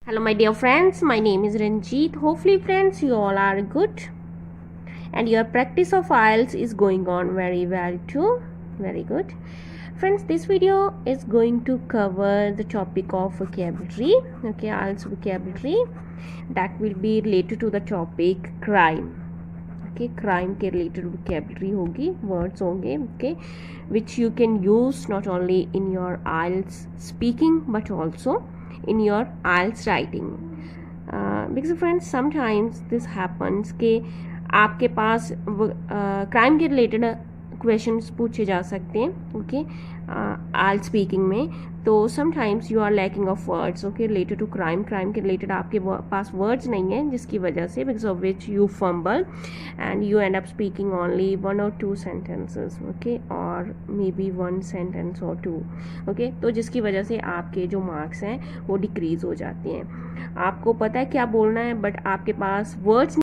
Hello my dear friends, my name is Ranjit. Hopefully friends you all are good and your practice of IELTS is going on very well too. Very good. Friends, this video is going to cover the topic of vocabulary. Okay, IELTS vocabulary that will be related to the topic crime. Okay, crime के related vocabulary होगी, words होंगे, okay, which you can use not only in your IELTS speaking but also in your IELTS writing. Because friends, sometimes this happens कि आपके पास crime के related questions पूछे जा सकते हैं, ओके, IELTS स्पीकिंग में. तो sometimes you are lacking of words, okay, related to crime के रिलेटेड आपके पास वर्ड्स नहीं हैं, जिसकी वजह से because of which you fumble and you end up speaking only 1 or 2 sentences, okay, और maybe 1 sentence or 2, okay. तो जिसकी वजह से आपके जो मार्क्स हैं वो डिक्रीज हो जाते हैं. आपको पता है क्या बोलना है बट आपके पास words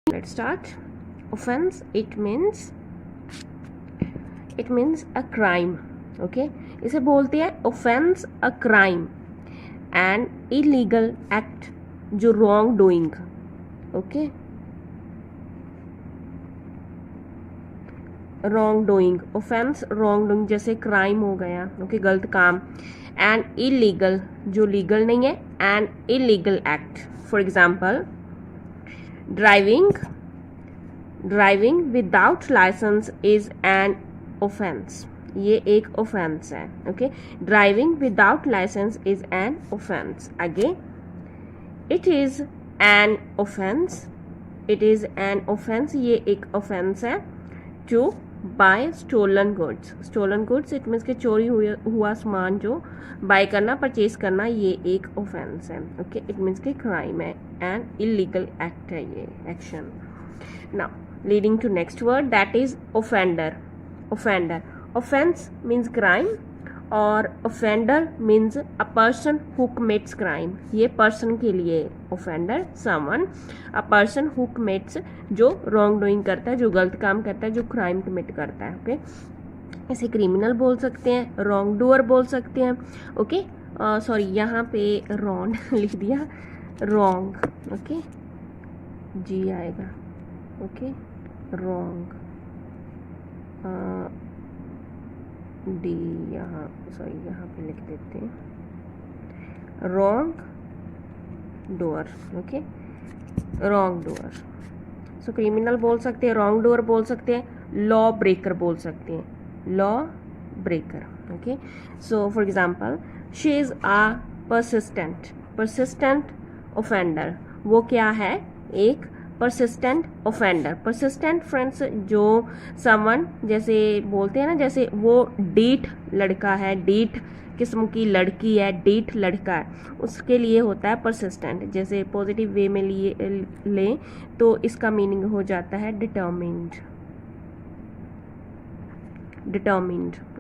Let's start. Offense, it means a crime, okay. इसे बोलते हैं offense a crime, an illegal act, जो wrong doing, okay, wrong doing, offense wrong doing, जैसे crime हो गया, okay, गलत काम. an illegal, जो legal नहीं है, an illegal act. For example, driving without licence is an offence. ये एक ऑफेंस है, okay. Driving without licence is an offence. आगे, इट इज एन ऑफेंस, ये एक ऑफेंस है. To buy stolen goods, it means के चोरी हुआ सामान जो बाय करना, परचेज करना, ये एक ऑफेंस है, ओके. इट मीन्स के क्राइम है, एन इलीगल एक्ट है ये action. Now leading to next word, that is offender. Offence means crime और offender means a person who commits crime. ये पर्सन के लिए offender, someone, a person who commits, जो wrong doing करता है, जो गलत काम करता है, जो क्राइम कमिट करता है, ओके. इसे क्रिमिनल बोल सकते हैं, रॉन्ग डूअर बोल सकते हैं, ओके. सॉरी, यहाँ पे रॉन्ग लिख दिया, रॉन्ग, ओके, जी आएगा, ओके, रॉन्ग, डी यहाँ, सॉरी यहाँ पे लिख देते हैं, wrong doer, okay, wrong doer. So criminal बोल सकते हैं, रॉन्ग डूअर बोल सकते हैं, लॉ ब्रेकर बोल सकते हैं, law breaker, okay. So for example, she is a persistent offender. वो क्या है? एक परसिस्टेंट ऑफेंडर. परसिस्टेंट फ्रेंड्स, जो समवन, जैसे बोलते हैं ना, जैसे वो डीठ लड़का है, डीठ किस्म की लड़की है, डीठ लड़का है, उसके लिए होता है परसिस्टेंट. जैसे पॉजिटिव वे में लें तो इसका मीनिंग हो जाता है डिटर्मिन्ड,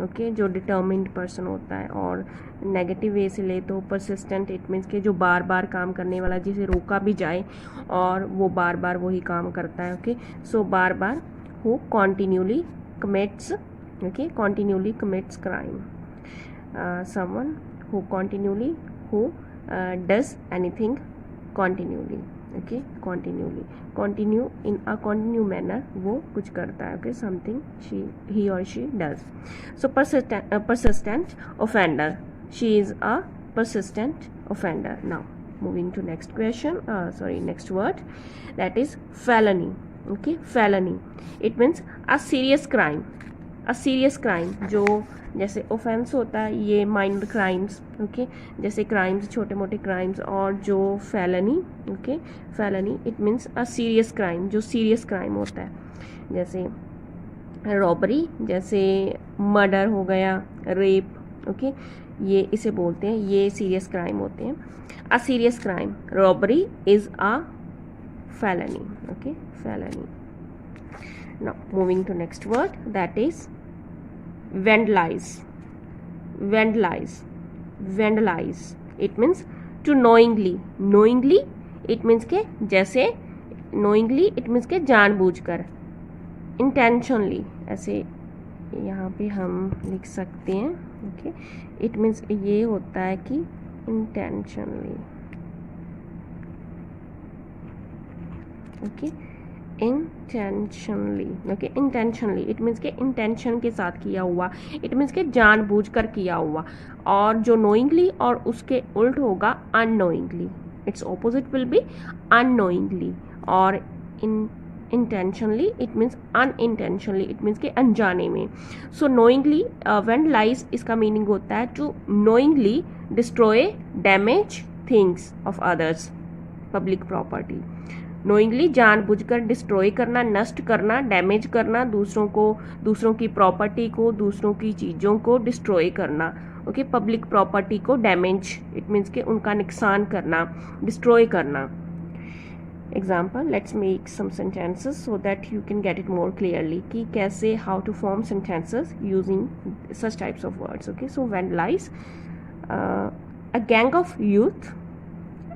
ओके, जो डिटर्मिन्ड पर्सन होता है. और नेगेटिव वे से ले तो परसिस्टेंट, इट मीन्स के जो बार बार काम करने वाला, जिसे रोका भी जाए और वो बार बार वही काम करता है, ओके. सो बार बार, who continuously commits, okay, continuously commits crime. someone who does anything continually, okay, continue in a continue manner, वो कुछ करता है, okay, something he or she does. So persistent offender, she is a persistent offender. Now moving to next question, next word, that is felony, okay. Felony, it means a serious crime, a serious crime, जो जैसे offence होता है ये minor crimes, okay, जैसे crimes छोटे मोटे crimes, और जो felony, okay, felony it means a serious crime, जो सीरियस क्राइम होता है, जैसे रॉबरी, जैसे मर्डर हो गया, रेप, ओके, ये इसे बोलते हैं, ये सीरियस क्राइम होते हैं। A serious crime, robbery is a felony, okay, felony. Now moving to next word, that is vandalize. Vandalize, vandalize, it means to knowingly, knowingly it means के जैसे knowingly it means के जानबूझकर, intentionally ऐसे यहाँ पे हम लिख सकते हैं, ओके, it means ये होता है कि intentionally, okay, intentionally, okay, intentionally it means के इंटेंशन के साथ किया हुआ, इट मीन्स के जानबूझकर किया हुआ, और जो नोइंगली और उसके उल्ट होगा unknowingly, it's opposite will be unknowingly, और in intentionally it means unintentionally, it means के अनजाने में। सो नोइंगली वैंडलाइज इसका मीनिंग होता है to knowingly destroy damage things of others, public property, knowingly जानबूझकर डिस्ट्रॉय करना, नष्ट करना, डैमेज करना, दूसरों को, दूसरों की प्रॉपर्टी को, दूसरों की चीज़ों को डिस्ट्रॉय करना, ओके, पब्लिक प्रॉपर्टी को डैमेज इट मीन्स के उनका नुकसान करना, डिस्ट्रॉय करना। Example, let's make some sentences so that you can get it more clearly कि कैसे, how to form sentences using such types of words, okay. So vandalise, a gang of youth,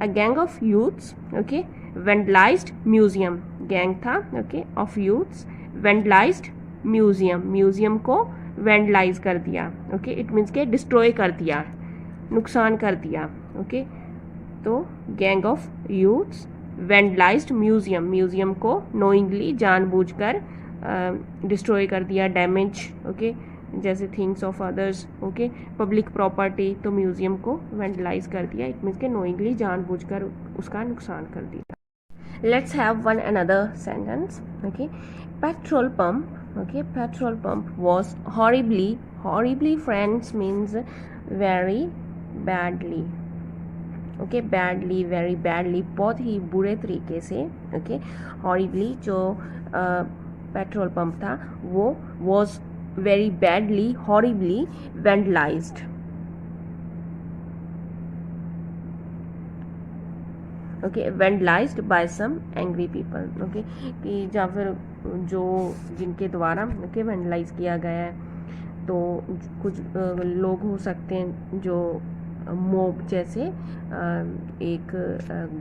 a gang of youths, okay, vandalized museum, gang था, okay, of youths, vandalized museum, museum को vandalise कर दिया, okay, it means के destroy कर दिया, नुकसान कर दिया, ओके। तो gang of youths vandalised museum, museum को नोइंगली जानबूझकर डिस्ट्रॉय कर दिया, डैमेज, ओके, जैसे things of others, okay, public property, तो म्यूजियम को वैंडलाइज कर दिया, इट मीन्स के नोइंगली जानबूझकर उसका नुकसान कर दिया। Let's have one another sentence, okay. Petrol pump, okay, petrol pump was horribly, horribly friends means very badly, okay, badly, very badly, बहुत ही बुरे तरीके से, okay, horribly जो पेट्रोल पंप था वो was very badly, horribly vandalized, okay, vandalised by some angry people, okay, कि या फिर जो जिनके द्वारा, ओके, वैंडलाइज किया गया है, तो कुछ लोग हो सकते हैं जो मोब जैसे एक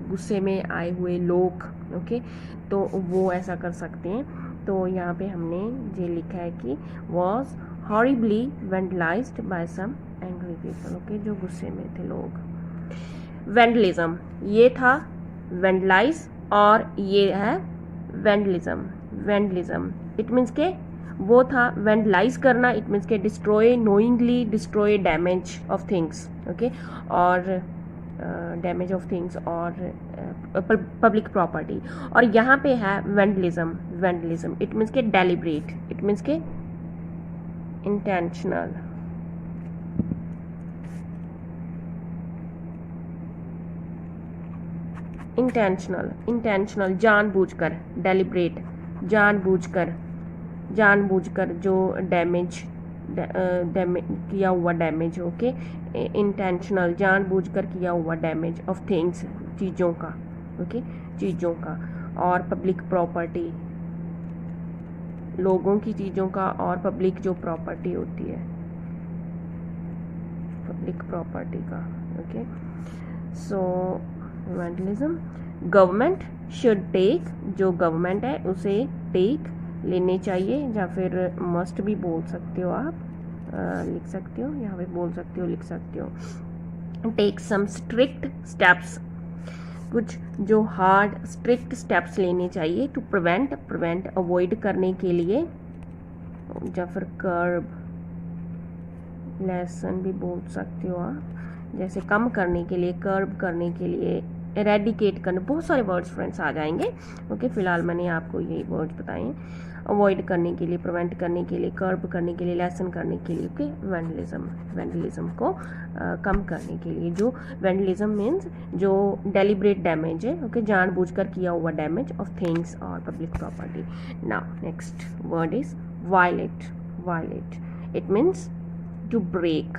गुस्से में आए हुए लोग, ओके, तो वो ऐसा कर सकते हैं। तो यहाँ पे हमने ये लिखा है कि was horribly vandalised by some angry people, okay, जो गुस्से में थे लोग। वैंडलिज्म, ये था वैंडलाइज और ये है वैंडलिज्म, वैंडलिज्म इट मीन्स के वो था वैंडलाइज करना, इट मीन्स के destroy, knowingly destroy damage of things, okay, और डैमेज ऑफ थिंग्स और पब्लिक प्रॉपर्टी। और यहाँ पे है वैंडलिज्म, वैंडलिज्म इट मीन्स के डेलिब्रेट, इट मीन्स के इंटेंशनल, इंटेंशनल, इंटेंशनल जानबूझकर, डेलिब्रेट जानबूझकर, जानबूझकर जो डैमेज किया हुआ डैमेज, ओके, इंटेंशनल जानबूझकर किया हुआ डैमेज ऑफ थिंग्स, चीज़ों का, ओके, चीज़ों का, और पब्लिक प्रॉपर्टी, लोगों की चीज़ों का, और पब्लिक जो प्रॉपर्टी होती है, पब्लिक प्रॉपर्टी का, okay. So vandalism, government should take, जो गवर्नमेंट है उसे टेक लेने चाहिए, या फिर मस्ट भी बोल सकते हो आप, लिख सकते हो, यहाँ पे बोल सकते हो, लिख सकते हो। टेक सम स्ट्रिक्ट स्टेप्स, कुछ जो हार्ड स्ट्रिक्ट स्टेप्स लेने चाहिए, टू प्रिवेंट, प्रिवेंट अवॉइड करने के लिए, या फिर कर्ब, लेसन भी बोल सकते हो आप, जैसे कम करने के लिए, कर्ब करने के लिए, एरेडिकेट करना, बहुत सारे वर्ड्स फ्रेंड्स आ जाएंगे। ओके, फिलहाल मैंने आपको यही वर्ड्स बताए हैं। अवॉइड करने के लिए, प्रिवेंट करने के लिए, कर्ब करने के लिए, लेसन करने के लिए। ओके, वैंडलिज्म को कम करने के लिए। जो वैंडलिज्म मीन्स जो डेलिब्रेट डैमेज है, ओके, जानबूझकर किया हुआ डैमेज ऑफ थिंग्स और public property. Now next word is violate. Violate it means to break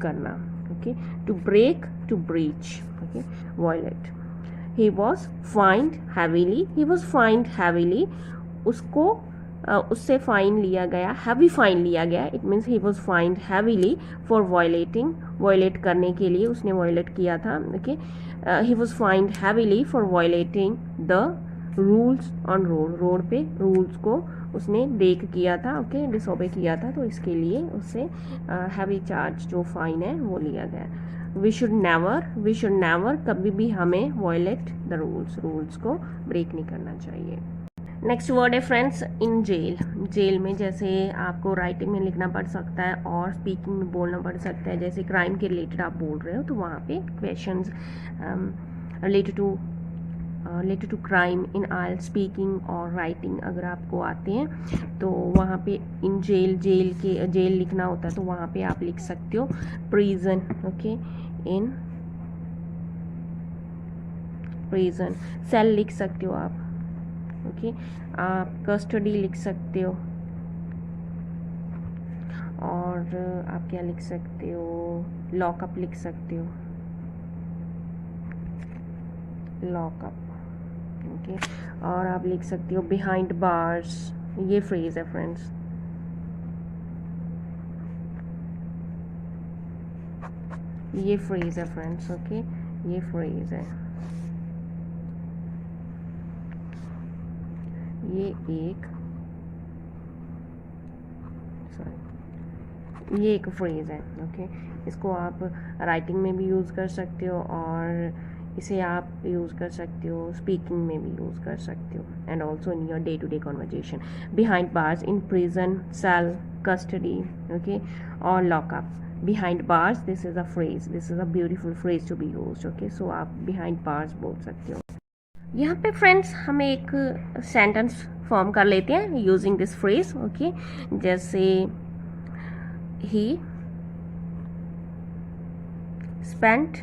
करना। Okay, to break, to breach. Okay, violate. He was fined heavily, उसको उससे fine लिया गया, हैवी फाइन लिया गया। It means he was fined heavily for violate करने के लिए उसने वायलेट किया था। Okay, he was fined heavily for violating the rules on road पे रूल्स को उसने ब्रेक किया था। ओके, डिसओबे किया था, तो इसके लिए उससे हैवी चार्ज जो फाइन है वो लिया गया। वी शुड नेवर कभी भी हमें वायलेट द रूल्स को ब्रेक नहीं करना चाहिए। नेक्स्ट वर्ड है फ्रेंड्स इन जेल में जैसे आपको राइटिंग में लिखना पड़ सकता है और स्पीकिंग में बोलना पड़ सकता है। जैसे क्राइम के रिलेटेड आप बोल रहे हो तो वहाँ पे questions related to crime in all speaking और राइटिंग अगर आपको आते हैं तो वहाँ पे इन जेल लिखना होता है, तो वहाँ पे आप लिख सकते हो prison. Okay, in prison. Cell लिख सकते हो आप। ओके, आप कस्टडी लिख सकते हो और आप क्या लिख सकते हो, लॉकअप लिख सकते हो, लॉकअप। ओके, और आप लिख सकते हो बिहाइंड बार्स। ये फ्रेज है फ्रेंड्स। ये फ्रेज है फ्रेंड्स। ओके, ये फ्रेज है। ये एक फ्रेज है। ओके, इसको आप राइटिंग में भी यूज़ कर सकते हो और इसे आप यूज़ कर सकते हो स्पीकिंग में भी यूज़ कर सकते हो and also in your day to day conversation. Behind bars, in prison, cell, custody, okay, और lockup. Behind bars, this is a phrase, this is a beautiful phrase to be used. Okay, so आप behind bars बोल सकते हो। यहाँ पे friends हम एक sentence form कर लेते हैं यूजिंग दिस फ्रेज। ओके, जैसे ही spent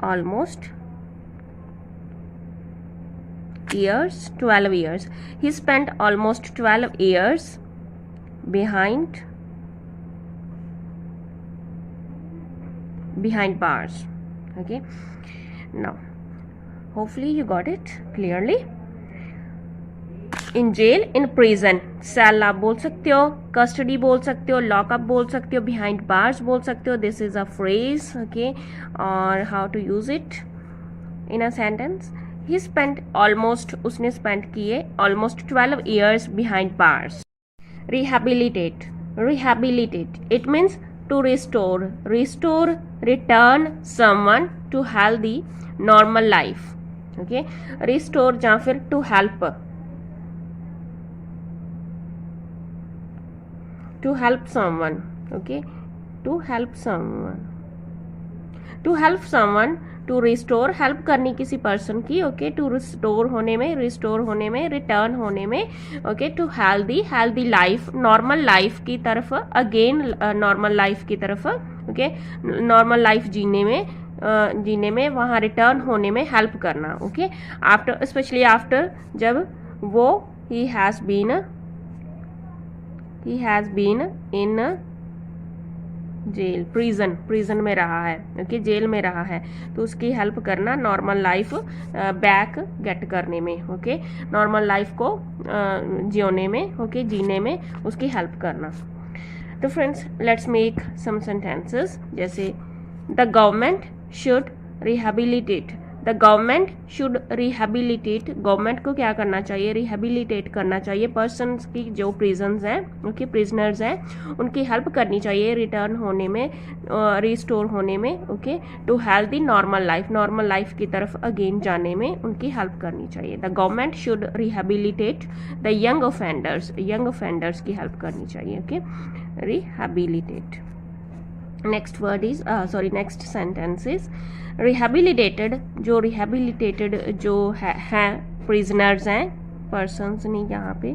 almost 12 years. He spent almost 12 years behind bars. Okay, now hopefully you got it clearly. In jail, in prison, cell आप बोल सकते हो, कस्टडी बोल सकते हो, लॉकअप बोल सकते हो, बिहाइंड बार्स बोल सकते हो। This is a phrase. Okay, और how to use it in a sentence. He spent almost, उसने स्पेंड किए almost 12 years behind bars. Rehabilitate it means to restore, return someone to healthy normal life. Okay, restore या फिर to help, to help someone. Okay, to help someone, to restore, help करनी किसी person की। Okay, to restore होने में, return होने में। Okay, to healthy life, normal life की तरफ, अगेन नॉर्मल लाइफ की तरफ। ओके, नॉर्मल लाइफ जीने में वहाँ रिटर्न होने में हेल्प करना। ओके, आफ्टर, स्पेशली आफ्टर जब वो he has been in jail, prison में रहा है। ओके, जेल में रहा है, तो उसकी हेल्प करना नॉर्मल लाइफ बैक गेट करने में। ओके, नॉर्मल लाइफ को जीने में, ओके, जीने में उसकी हेल्प करना। तो friends let's make some sentences. जैसे the government should rehabilitate, the government should rehabilitate, government को क्या करना चाहिए, रिहैबिलिटेट करना चाहिए पर्सन्स की जो प्रिजन्स हैं, ओके, प्रिजनर्स हैं, उनकी हेल्प करनी चाहिए रिटर्न होने में, रिस्टोर होने में। Okay, to healthy normal life की तरफ अगेन जाने में उनकी हेल्प करनी चाहिए। The government should rehabilitate the young offenders की हेल्प करनी चाहिए। Okay, rehabilitate. Next word is next sentence is rehabilitated. जो रिहेबिलिटेटेड जो है प्रिजनर्स हैं, पर्सन्स नहीं यहाँ पे,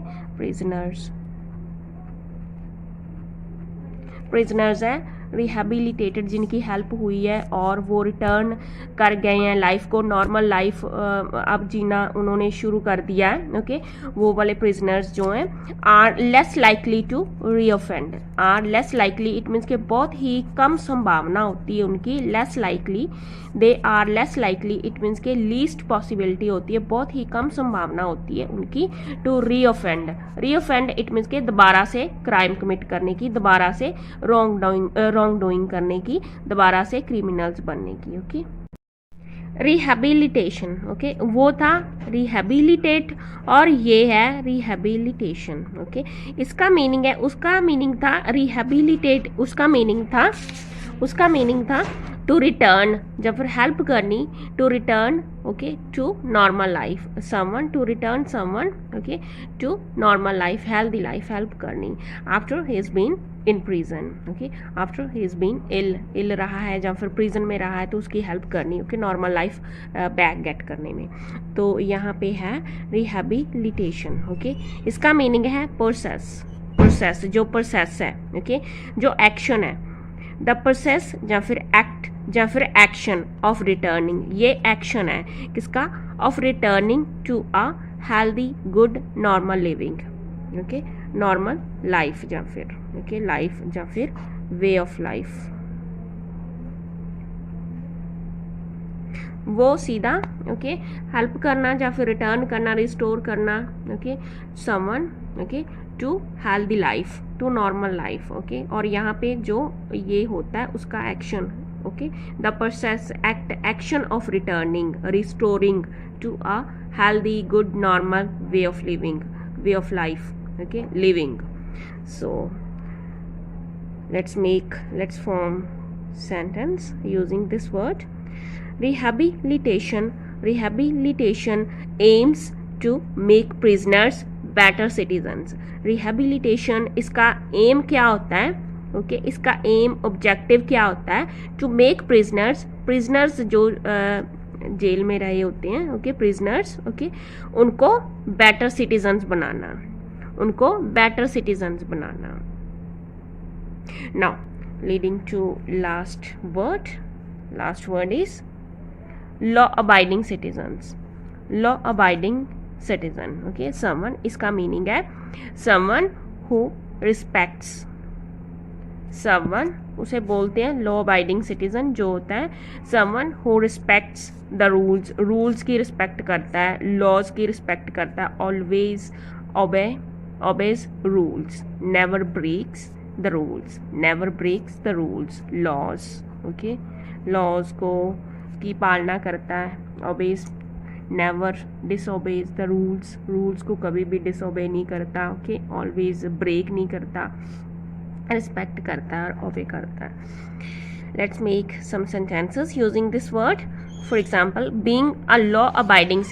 प्रिजनर्स हैं रिहेबिलिटेटेड, जिनकी हेल्प हुई है और वो रिटर्न कर गए हैं लाइफ को, नॉर्मल लाइफ अब जीना उन्होंने शुरू कर दिया है। ओके, वो वाले प्रिजनर्स जो हैं are less likely to reoffend. Are less likely it means के बहुत ही कम संभावना होती है उनकी, less likely, they are less likely it means के लीस्ट पॉसिबिलिटी होती है, बहुत ही कम संभावना होती है उनकी, to reoffend. Reoffend it means के दोबारा से क्राइम कमिट करने की, दोबारा से रॉन्ग डूइंग करने की, दोबारा से क्रिमिनल्स बनने की। ओके, रिहेबिलिटेशन, ओके, वो था रिहेबिलिटेट और ये है रिहेबिलिटेशन। ओके, इसका मीनिंग है, उसका मीनिंग था रिहेबिलिटेट, उसका मीनिंग था टू रिटर्न, जब फिर हेल्प करनी, to return, okay, to normal life, someone to return someone, okay, to normal life, healthy life, help करनी, after he is been in prison. Okay, after he is been ill रहा है जब फिर prison में रहा है तो उसकी हेल्प करनी, okay, normal life back get करने में। तो यहाँ पे है रिहेबिलिटेशन। ओके, इसका मीनिंग है प्रोसेस, जो प्रोसेस है, ओके, जो एक्शन है, द प्रोसेस या फिर एक्ट या फिर एक्शन ऑफ रिटर्निंग, ये एक्शन है किसका, of returning to a healthy good normal living. Okay, normal life या फिर, ओके, लाइफ या फिर वे ऑफ लाइफ, वो सीधा, ओके, हेल्प करना या फिर रिटर्न करना, रिस्टोर करना, okay, someone, okay, to healthy life, to normal life. Okay, और यहाँ पे जो ये होता है उसका action, okay, the process action of returning, restoring to a healthy good normal way of living, way of life, okay, living. So let's form sentence using this word. Rehabilitation aims to make prisoners better citizens. Rehabilitation इसका M क्या होता है, okay, इसका M objective क्या होता है, to make prisoners जो jail में रहे होते हैं, ओके, प्रिजनर्स, ओके, उनको बेटर सिटीजन्स बनाना, उनको better citizens banana. Now leading to last word is law abiding citizens, law abiding citizen, okay, someone, इसका मीनिंग है someone who respects, someone, उसे बोलते हैं लॉ अबाइडिंग सिटीजन, जो होता है someone who respects the rules की रिस्पेक्ट करता है, लॉज की रिस्पेक्ट करता है, always obeys rules, never breaks the rules, laws, okay, laws को की पालना करता है, obeys, never disobeys the rules को कभी भी disobey नहीं करता, okay, always break नहीं करता, respect करता है और obey करता है। Let's make some sentences using this word. For example, being a law abiding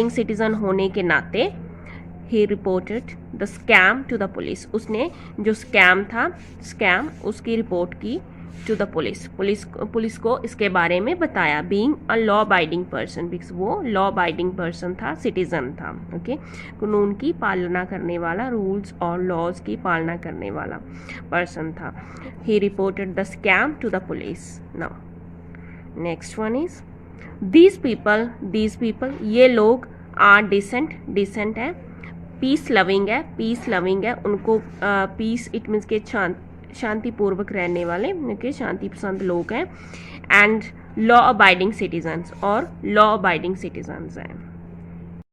citizen होने के नाते he reported the scam to the police, उसने जो स्कैम उसकी रिपोर्ट की to the पुलिस को इसके बारे में बताया। being a law abiding person, because वो law abiding person था, सिटीजन था, ओके, कानून की पालना करने वाला, रूल्स और लॉज की पालना करने वाला पर्सन था। he reported the scam to the police. Now next one is these people, ये लोग are decent है, पीस लविंग है, उनको पीस इट मीन्स के शांतिपूर्वक रहने वाले, ओके, शांति पसंद लोग हैं, एंड लॉ अबाइडिंग सिटीजन्स, और लॉ अबाइडिंग सिटीजन्स हैं।